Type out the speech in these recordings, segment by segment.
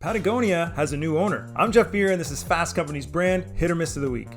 Patagonia has a new owner. I'm Jeff Beer, and this is Fast Company's brand hit or miss of the week.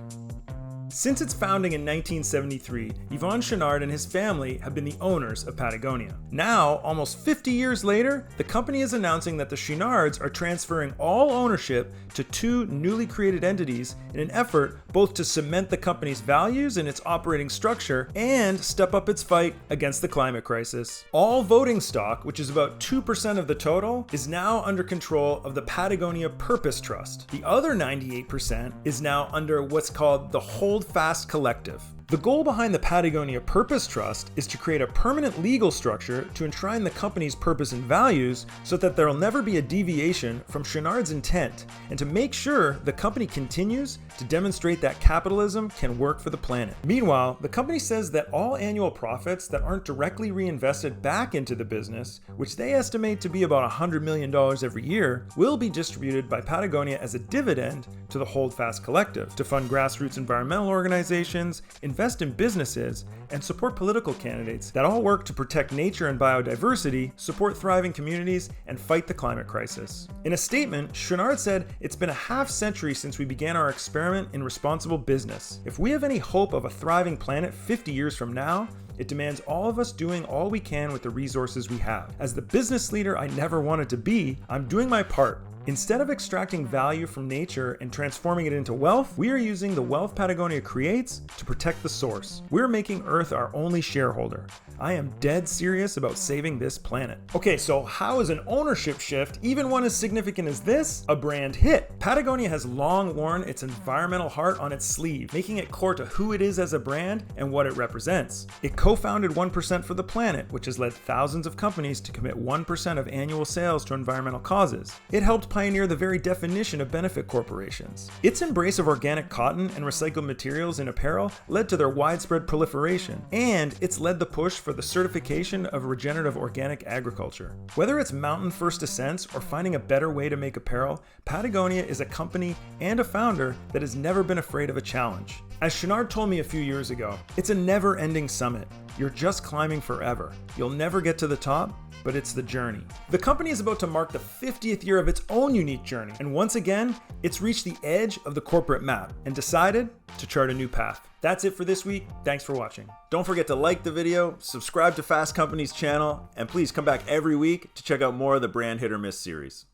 Since its founding in 1973, Yvon Chouinard and his family have been the owners of Patagonia. Now, almost 50 years later, the company is announcing that the Chouinards are transferring all ownership to two newly created entities in an effort both to cement the company's values and its operating structure and step up its fight against the climate crisis. All voting stock, which is about 2% of the total, is now under control of the Patagonia Purpose Trust. The other 98% is now under what's called the Holdfast Collective. The goal behind the Patagonia Purpose Trust is to create a permanent legal structure to enshrine the company's purpose and values so that there will never be a deviation from Chouinard's intent, and to make sure the company continues to demonstrate that capitalism can work for the planet. Meanwhile, the company says that all annual profits that aren't directly reinvested back into the business, which they estimate to be about $100 million every year, will be distributed by Patagonia as a dividend to the Holdfast Collective to fund grassroots environmental organizations, invest in businesses, and support political candidates that all work to protect nature and biodiversity, support thriving communities, and fight the climate crisis. In a statement, Chouinard said, "It's been a half century since we began our experiment in responsible business. If we have any hope of a thriving planet 50 years from now, it demands all of us doing all we can with the resources we have. As the business leader I never wanted to be, I'm doing my part. Instead of extracting value from nature and transforming it into wealth, we are using the wealth Patagonia creates to protect the source. We're making Earth our only shareholder. I am dead serious about saving this planet." Okay, so how is an ownership shift, even one as significant as this, a brand hit? Patagonia has long worn its environmental heart on its sleeve, making it core to who it is as a brand and what it represents. It co-founded 1% for the Planet, which has led thousands of companies to commit 1% of annual sales to environmental causes. It helped pioneer the very definition of benefit corporations. Its embrace of organic cotton and recycled materials in apparel led to their widespread proliferation, and it's led the push for the certification of regenerative organic agriculture. Whether it's mountain first ascents or finding a better way to make apparel, Patagonia is a company and a founder that has never been afraid of a challenge. As Chouinard told me a few years ago, it's a never-ending summit. You're just climbing forever. You'll never get to the top, but it's the journey. The company is about to mark the 50th year of its own unique journey, and once again, it's reached the edge of the corporate map and decided to chart a new path. That's it for this week. Thanks for watching. Don't forget to like the video, subscribe to Fast Company's channel, and please come back every week to check out more of the Brand Hit or Miss series.